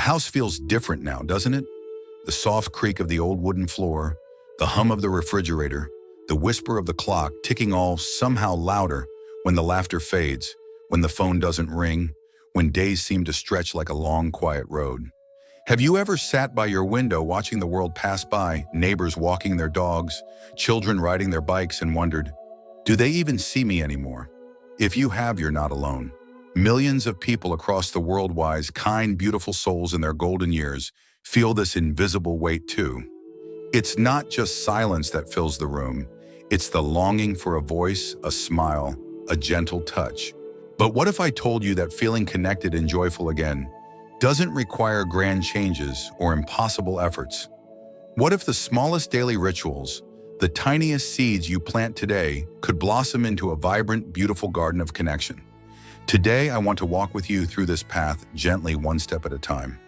house feels different now, doesn't it? The soft creak of the old wooden floor, the hum of the refrigerator, the whisper of the clock ticking all somehow louder when the laughter fades, when the phone doesn't ring, when days seem to stretch like a long, quiet road. Have you ever sat by your window watching the world pass by, neighbors walking their dogs, children riding their bikes, and wondered, do they even see me anymore? If you have, you're not alone. Millions of people across the world, wise, kind, beautiful souls in their golden years, feel this invisible weight too. It's not just silence that fills the room. It's the longing for a voice, a smile, a gentle touch. But what if I told you that feeling connected and joyful again doesn't require grand changes or impossible efforts? What if the smallest daily rituals, the tiniest seeds you plant today, could blossom into a vibrant, beautiful garden of connection? Today, I want to walk with you through this path gently, one step at a time.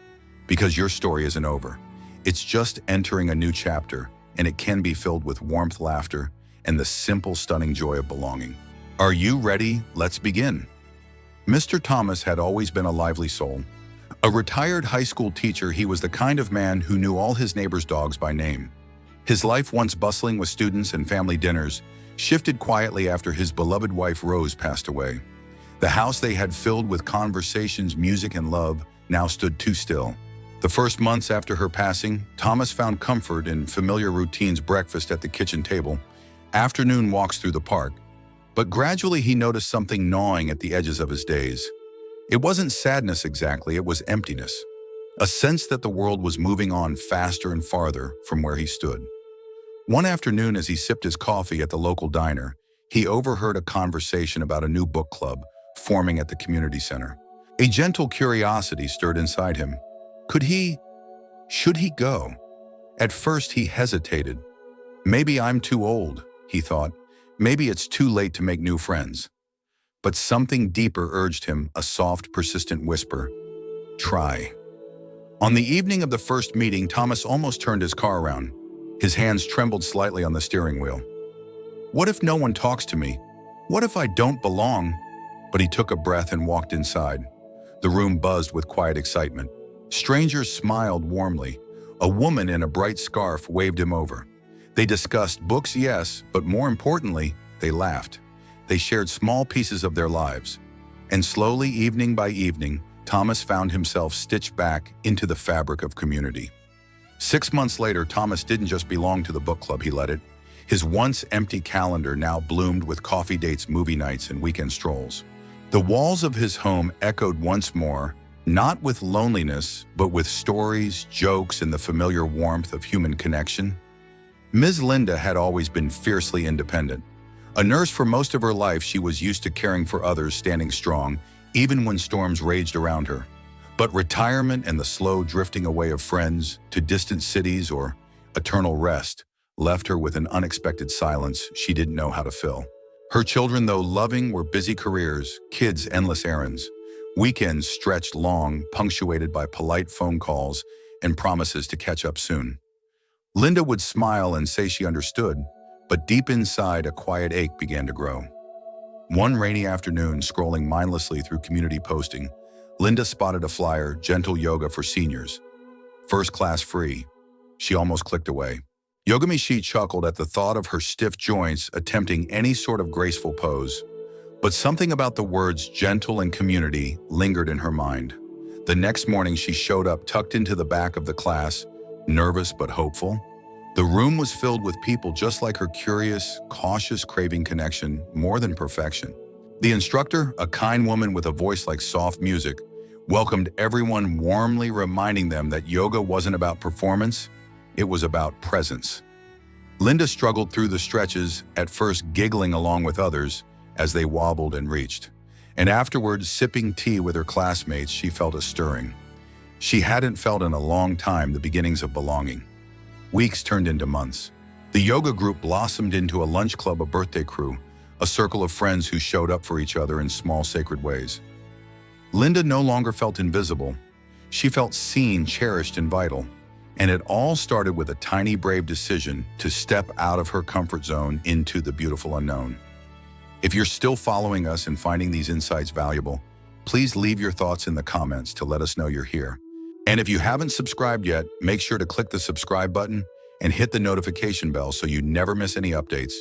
Because your story isn't over. It's just entering a new chapter, and it can be filled with warmth, laughter, and the simple, stunning joy of belonging. Are you ready? Let's begin. Mr. Thomas had always been a lively soul. A retired high school teacher, he was the kind of man who knew all his neighbors' dogs by name. His life, once bustling with students and family dinners, shifted quietly after his beloved wife Rose passed away. The house they had filled with conversations, music, and love now stood too still. The first months after her passing, Thomas found comfort in familiar routines: breakfast at the kitchen table, afternoon walks through the park. But gradually he noticed something gnawing at the edges of his days. It wasn't sadness exactly, it was emptiness. A sense that the world was moving on faster and farther from where he stood. One afternoon, as he sipped his coffee at the local diner, he overheard a conversation about a new book club forming at the community center. A gentle curiosity stirred inside him. Should he go? At first he hesitated. Maybe I'm too old, he thought. Maybe it's too late to make new friends. But something deeper urged him, a soft, persistent whisper. Try. On the evening of the first meeting, Thomas almost turned his car around. His hands trembled slightly on the steering wheel. What if no one talks to me? What if I don't belong? But he took a breath and walked inside. The room buzzed with quiet excitement. Strangers smiled warmly. A woman in a bright scarf waved him over. They discussed books, yes, but more importantly, they laughed. They shared small pieces of their lives. And slowly, evening by evening, Thomas found himself stitched back into the fabric of community. 6 months later, Thomas didn't just belong to the book club, he led it. His once empty calendar now bloomed with coffee dates, movie nights, and weekend strolls. The walls of his home echoed once more, not with loneliness, but with stories, jokes, and the familiar warmth of human connection. Ms. Linda had always been fiercely independent. A nurse for most of her life, she was used to caring for others, standing strong, even when storms raged around her. But retirement and the slow drifting away of friends to distant cities or eternal rest left her with an unexpected silence she didn't know how to fill. Her children, though loving, were busy careers, kids endless errands. Weekends stretched long, punctuated by polite phone calls and promises to catch up soon. Linda would smile and say she understood, but deep inside a quiet ache began to grow. One rainy afternoon, scrolling mindlessly through community posting, Linda spotted a flyer, gentle yoga for seniors. First class free. She almost clicked away. Yogami, she chuckled at the thought of her stiff joints attempting any sort of graceful pose. But something about the words gentle and community lingered in her mind. The next morning she showed up tucked into the back of the class, nervous but hopeful. The room was filled with people just like her, curious, cautious, craving connection more than perfection. The instructor, a kind woman with a voice like soft music, welcomed everyone warmly, reminding them that yoga wasn't about performance, it was about presence. Linda struggled through the stretches, at first giggling along with others as they wobbled and reached. And afterwards, sipping tea with her classmates, she felt a stirring. She hadn't felt in a long time the beginnings of belonging. Weeks turned into months. The yoga group blossomed into a lunch club, a birthday crew, a circle of friends who showed up for each other in small, sacred ways. Linda no longer felt invisible. She felt seen, cherished, and vital. And it all started with a tiny, brave decision to step out of her comfort zone into the beautiful unknown. If you're still following us and finding these insights valuable, please leave your thoughts in the comments to let us know you're here. And if you haven't subscribed yet, make sure to click the subscribe button and hit the notification bell so you never miss any updates.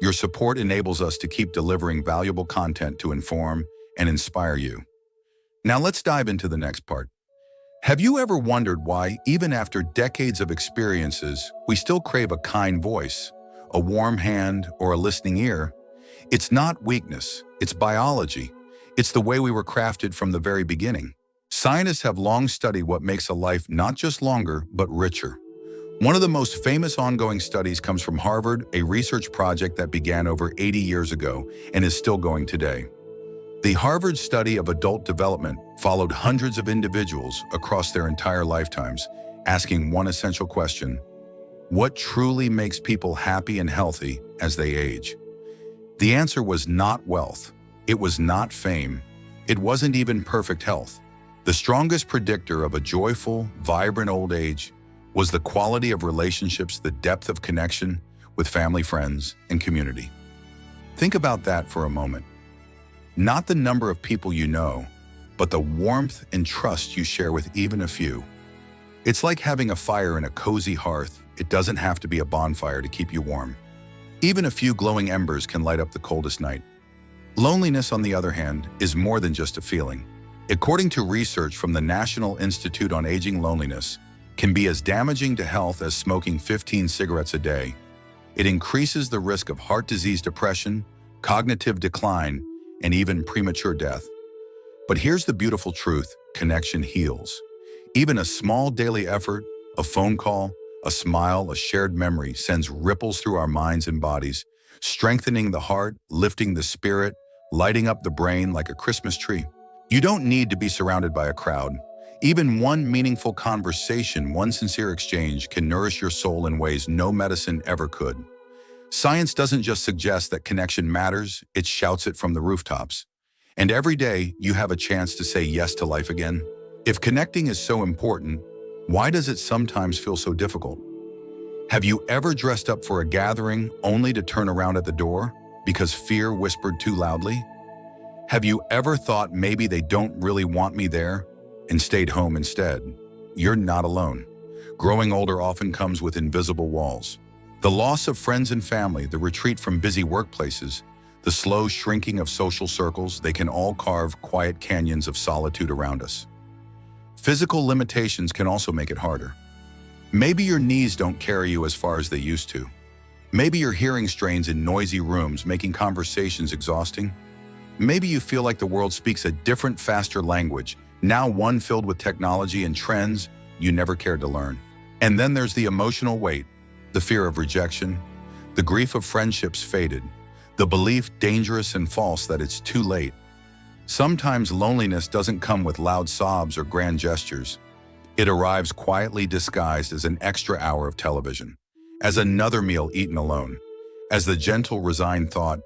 Your support enables us to keep delivering valuable content to inform and inspire you. Now let's dive into the next part. Have you ever wondered why, even after decades of experiences, we still crave a kind voice, a warm hand, or a listening ear? It's not weakness, it's biology. It's the way we were crafted from the very beginning. Scientists have long studied what makes a life not just longer, but richer. One of the most famous ongoing studies comes from Harvard, a research project that began over 80 years ago and is still going today. The Harvard study of adult development followed hundreds of individuals across their entire lifetimes, asking one essential question: what truly makes people happy and healthy as they age? The answer was not wealth. It was not fame. It wasn't even perfect health. The strongest predictor of a joyful, vibrant old age was the quality of relationships, the depth of connection with family, friends, and community. Think about that for a moment. Not the number of people you know, but the warmth and trust you share with even a few. It's like having a fire in a cozy hearth. It doesn't have to be a bonfire to keep you warm. Even a few glowing embers can light up the coldest night. Loneliness, on the other hand, is more than just a feeling. According to research from the National Institute on Aging, loneliness can be as damaging to health as smoking 15 cigarettes a day. It increases the risk of heart disease, depression, cognitive decline, and even premature death. But here's the beautiful truth: connection heals. Even a small daily effort, a phone call, a smile, a shared memory sends ripples through our minds and bodies, strengthening the heart, lifting the spirit, lighting up the brain like a Christmas tree. You don't need to be surrounded by a crowd. Even one meaningful conversation, one sincere exchange can nourish your soul in ways no medicine ever could. Science doesn't just suggest that connection matters, it shouts it from the rooftops. And every day, you have a chance to say yes to life again. If connecting is so important, why does it sometimes feel so difficult? Have you ever dressed up for a gathering only to turn around at the door because fear whispered too loudly? Have you ever thought maybe they don't really want me there and stayed home instead? You're not alone. Growing older often comes with invisible walls. The loss of friends and family, the retreat from busy workplaces, the slow shrinking of social circles, they can all carve quiet canyons of solitude around us. Physical limitations can also make it harder. Maybe your knees don't carry you as far as they used to. Maybe your hearing strains in noisy rooms, making conversations exhausting. Maybe you feel like the world speaks a different, faster language, now one filled with technology and trends you never cared to learn. And then there's the emotional weight, the fear of rejection, the grief of friendships faded, the belief, dangerous and false, that it's too late. Sometimes loneliness doesn't come with loud sobs or grand gestures. It arrives quietly, disguised as an extra hour of television, as another meal eaten alone, as the gentle, resigned thought,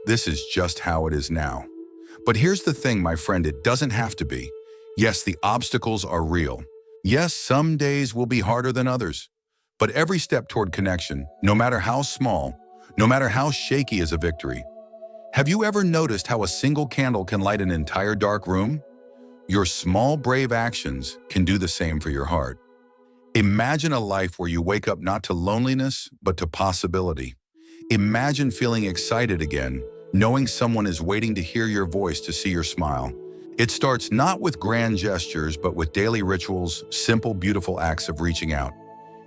"This is just how it is now." But here's the thing, my friend, it doesn't have to be. Yes, the obstacles are real. Yes, some days will be harder than others. But every step toward connection, no matter how small, no matter how shaky, is a victory. Have you ever noticed how a single candle can light an entire dark room? Your small, brave actions can do the same for your heart. Imagine a life where you wake up not to loneliness, but to possibility. Imagine feeling excited again, knowing someone is waiting to hear your voice, to see your smile. It starts not with grand gestures, but with daily rituals, simple, beautiful acts of reaching out.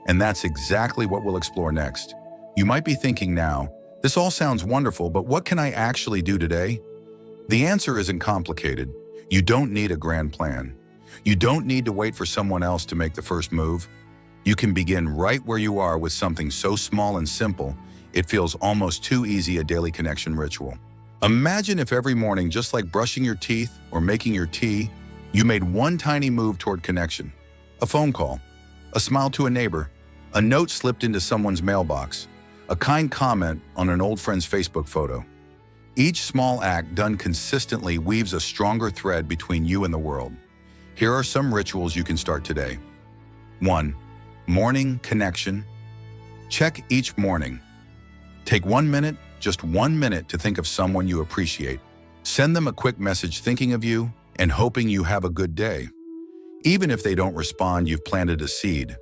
And that's exactly what we'll explore next. You might be thinking now, this all sounds wonderful, but what can I actually do today? The answer isn't complicated. You don't need a grand plan. You don't need to wait for someone else to make the first move. You can begin right where you are with something so small and simple, it feels almost too easy, a daily connection ritual. Imagine if every morning, just like brushing your teeth or making your tea, you made one tiny move toward connection. A phone call, a smile to a neighbor, a note slipped into someone's mailbox, a kind comment on an old friend's Facebook photo. Each small act done consistently weaves a stronger thread between you and the world. Here are some rituals you can start today. 1. Morning connection. Check each morning. Take 1 minute, just 1 minute, to think of someone you appreciate. Send them a quick message thinking of you and hoping you have a good day. Even if they don't respond, you've planted a seed.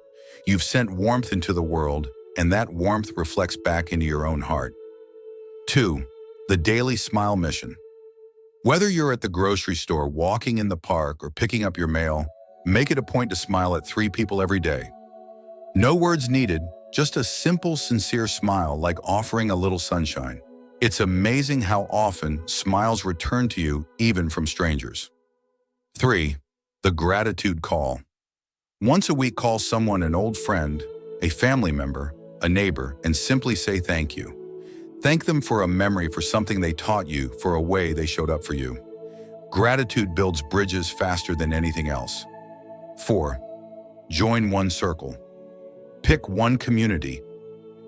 You've sent warmth into the world, and that warmth reflects back into your own heart. 2. The daily smile mission. Whether you're at the grocery store, walking in the park, or picking up your mail, make it a point to smile at 3 people every day. No words needed, just a simple, sincere smile like offering a little sunshine. It's amazing how often smiles return to you even from strangers. 3. The gratitude call. Once a week, call someone, an old friend, a family member, a neighbor, and simply say thank you. Thank them for a memory, for something they taught you, for a way they showed up for you. Gratitude builds bridges faster than anything else. 4. Join one circle. Pick one community.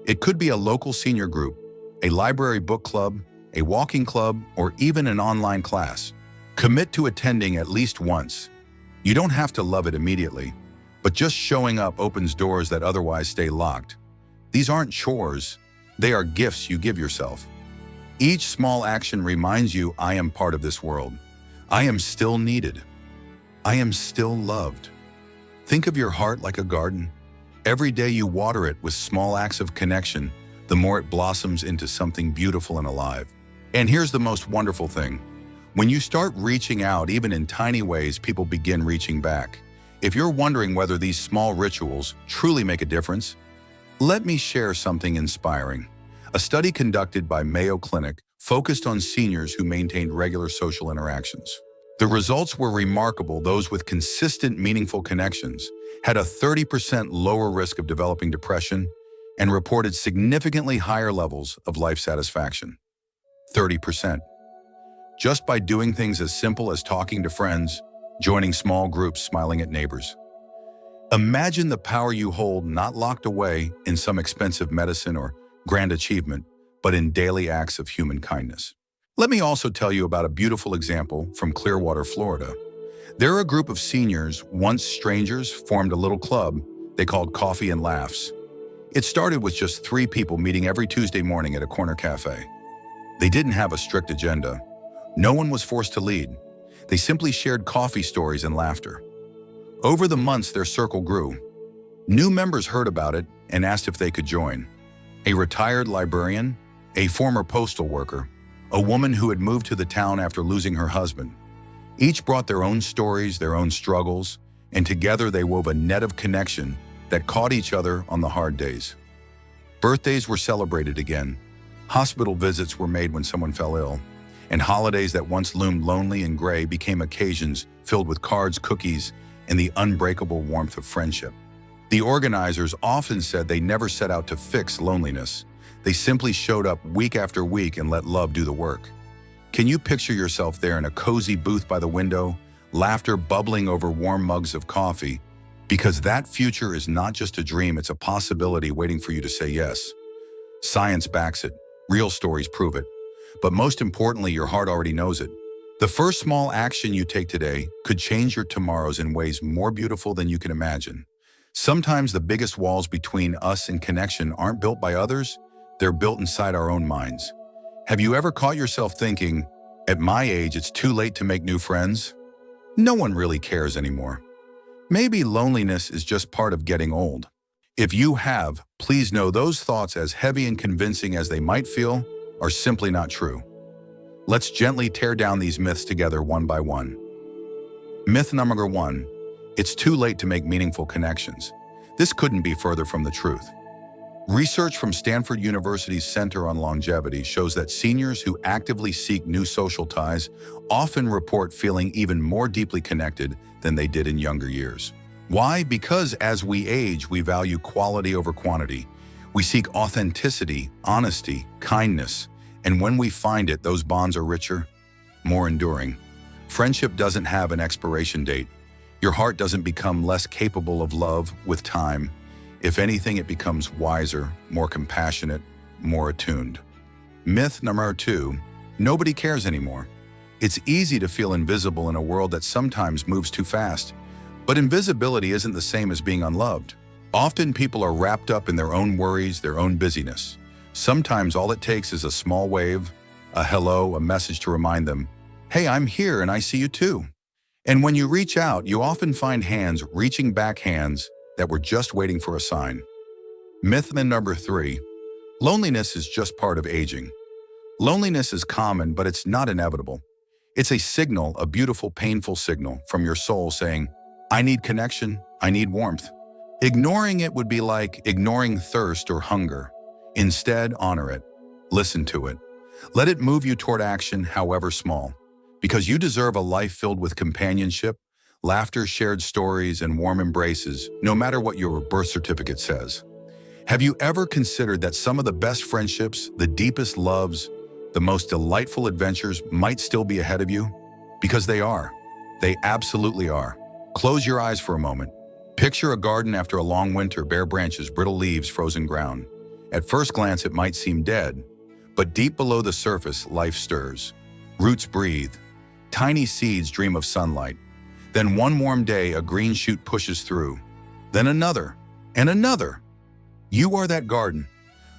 It could be a local senior group, a library book club, a walking club, or even an online class. Commit to attending at least once. You don't have to love it immediately, but just showing up opens doors that otherwise stay locked. These aren't chores. They are gifts you give yourself. Each small action reminds you, I am part of this world. I am still needed. I am still loved. Think of your heart like a garden. Every day you water it with small acts of connection, the more it blossoms into something beautiful and alive. And here's the most wonderful thing. When you start reaching out, even in tiny ways, people begin reaching back. If you're wondering whether these small rituals truly make a difference, let me share something inspiring. A study conducted by Mayo Clinic focused on seniors who maintained regular social interactions. The results were remarkable. Those with consistent, meaningful connections had a 30% lower risk of developing depression and reported significantly higher levels of life satisfaction. 30%. Just by doing things as simple as talking to friends, joining small groups, smiling at neighbors. Imagine the power you hold, not locked away in some expensive medicine or grand achievement, but in daily acts of human kindness. Let me also tell you about a beautiful example from Clearwater, Florida. There, a group of seniors, once strangers, formed a little club they called Coffee and Laughs. It started with just 3 people meeting every Tuesday morning at a corner cafe. They didn't have a strict agenda. No one was forced to lead. They simply shared coffee stories and laughter. Over the months, their circle grew. New members heard about it and asked if they could join. A retired librarian, a former postal worker, a woman who had moved to the town after losing her husband. Each brought their own stories, their own struggles, and together they wove a net of connection that caught each other on the hard days. Birthdays were celebrated again. Hospital visits were made when someone fell ill. And holidays that once loomed lonely and gray became occasions filled with cards, cookies, and the unbreakable warmth of friendship. The organizers often said they never set out to fix loneliness. They simply showed up week after week and let love do the work. Can you picture yourself there in a cozy booth by the window, laughter bubbling over warm mugs of coffee? Because that future is not just a dream, it's a possibility waiting for you to say yes. Science backs it. Real stories prove it. But most importantly, your heart already knows it. The first small action you take today could change your tomorrows in ways more beautiful than you can imagine. Sometimes the biggest walls between us and connection aren't built by others, they're built inside our own minds. Have you ever caught yourself thinking, at my age, it's too late to make new friends? No one really cares anymore. Maybe loneliness is just part of getting old. If you have, please know those thoughts, as heavy and convincing as they might feel, are simply not true. Let's gently tear down these myths together one by one. Myth number 1, it's too late to make meaningful connections. This couldn't be further from the truth. Research from Stanford University's Center on Longevity shows that seniors who actively seek new social ties often report feeling even more deeply connected than they did in younger years. Why? Because as we age, we value quality over quantity. We seek authenticity, honesty, kindness, and when we find it, those bonds are richer, more enduring. Friendship doesn't have an expiration date. Your heart doesn't become less capable of love with time. If anything, it becomes wiser, more compassionate, more attuned. Myth number 2, nobody cares anymore. It's easy to feel invisible in a world that sometimes moves too fast. But invisibility isn't the same as being unloved. Often people are wrapped up in their own worries, their own busyness. Sometimes all it takes is a small wave, a hello, a message to remind them, hey, I'm here and I see you too. And when you reach out, you often find hands reaching back, hands that were just waiting for a sign. Myth number 3, loneliness is just part of aging. Loneliness is common, but it's not inevitable. It's a signal, a beautiful, painful signal from your soul saying, I need connection, I need warmth. Ignoring it would be like ignoring thirst or hunger. Instead, honor it. Listen to it. Let it move you toward action, however small. Because you deserve a life filled with companionship, laughter, shared stories, and warm embraces, no matter what your birth certificate says. Have you ever considered that some of the best friendships, the deepest loves, the most delightful adventures might still be ahead of you? Because they are. They absolutely are. Close your eyes for a moment. Picture a garden after a long winter, bare branches, brittle leaves, frozen ground. At first glance, it might seem dead, but deep below the surface, life stirs. Roots breathe. Tiny seeds dream of sunlight. Then one warm day, a green shoot pushes through. Then another, and another. You are that garden.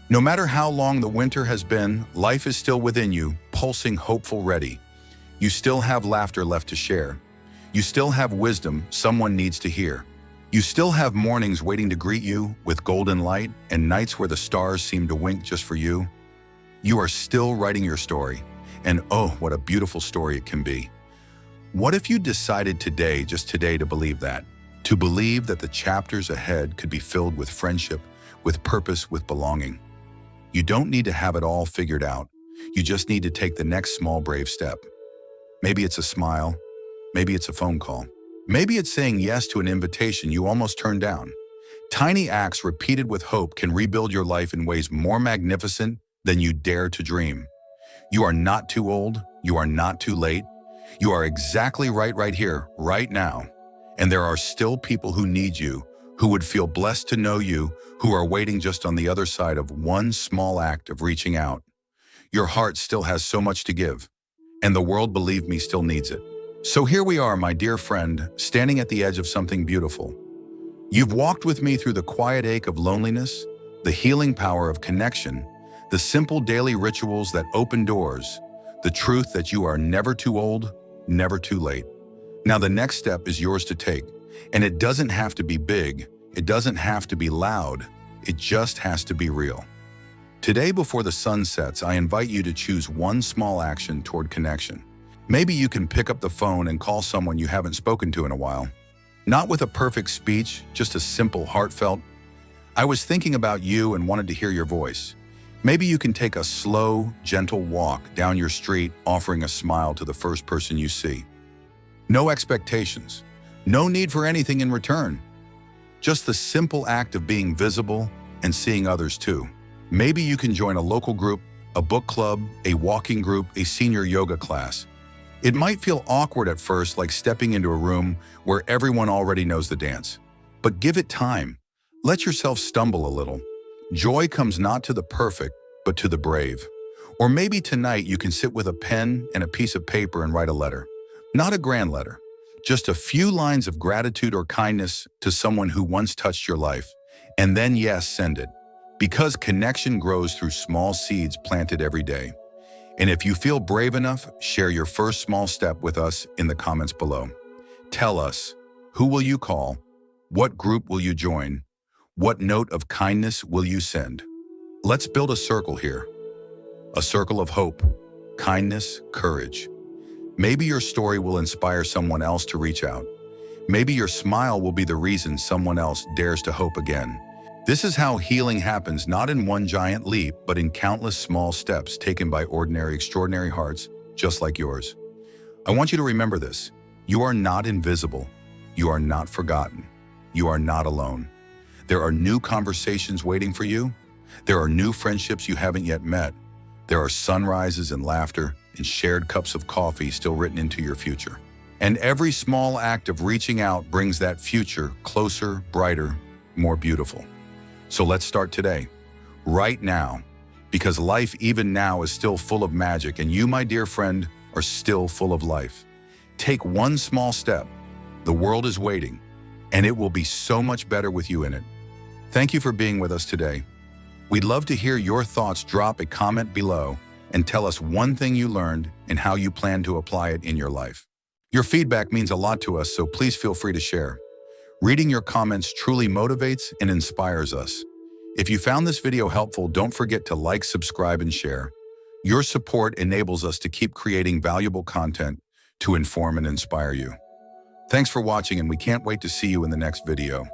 No matter how long the winter has been, life is still within you, pulsing, hopeful, ready. You still have laughter left to share. You still have wisdom someone needs to hear. You still have mornings waiting to greet you with golden light and nights where the stars seem to wink just for you. You are still writing your story. And oh, what a beautiful story it can be. What if you decided today, just today, to believe that? To believe that the chapters ahead could be filled with friendship, with purpose, with belonging. You don't need to have it all figured out. You just need to take the next small, brave step. Maybe it's a smile. Maybe it's a phone call. Maybe it's saying yes to an invitation you almost turned down. Tiny acts repeated with hope can rebuild your life in ways more magnificent than you dare to dream. You are not too old. You are not too late. You are exactly right here, right now. And there are still people who need you, who would feel blessed to know you, who are waiting just on the other side of one small act of reaching out. Your heart still has so much to give, and the world, believe me, still needs it. So here we are, my dear friend, standing at the edge of something beautiful. You've walked with me through the quiet ache of loneliness, the healing power of connection, the simple daily rituals that open doors, the truth that you are never too old, never too late. Now the next step is yours to take, and it doesn't have to be big, it doesn't have to be loud, it just has to be real. Today before the sun sets, I invite you to choose one small action toward connection. Maybe you can pick up the phone and call someone you haven't spoken to in a while. Not with a perfect speech, just a simple, heartfelt, I was thinking about you and wanted to hear your voice. Maybe you can take a slow, gentle walk down your street, offering a smile to the first person you see. No expectations, no need for anything in return. Just the simple act of being visible and seeing others too. Maybe you can join a local group, a book club, a walking group, a senior yoga class. It might feel awkward at first, like stepping into a room where everyone already knows the dance. But give it time. Let yourself stumble a little. Joy comes not to the perfect, but to the brave. Or maybe tonight you can sit with a pen and a piece of paper and write a letter. Not a grand letter, just a few lines of gratitude or kindness to someone who once touched your life. And then, yes, send it. Because connection grows through small seeds planted every day. And if you feel brave enough, share your first small step with us in the comments below. Tell us, who will you call? What group will you join? What note of kindness will you send? Let's build a circle here. A circle of hope, kindness, courage. Maybe your story will inspire someone else to reach out. Maybe your smile will be the reason someone else dares to hope again. This is how healing happens, not in one giant leap, but in countless small steps taken by ordinary, extraordinary hearts just like yours. I want you to remember this. You are not invisible. You are not forgotten. You are not alone. There are new conversations waiting for you. There are new friendships you haven't yet met. There are sunrises and laughter and shared cups of coffee still written into your future. And every small act of reaching out brings that future closer, brighter, more beautiful. So let's start today, right now, because life even now is still full of magic, and you, my dear friend, are still full of life. Take one small step. The world is waiting, and it will be so much better with you in it. Thank you for being with us today. We'd love to hear your thoughts. Drop a comment below and tell us one thing you learned and how you plan to apply it in your life. Your feedback means a lot to us, so please feel free to share. Reading your comments truly motivates and inspires us. If you found this video helpful, don't forget to like, subscribe, and share. Your support enables us to keep creating valuable content to inform and inspire you. Thanks for watching, and we can't wait to see you in the next video.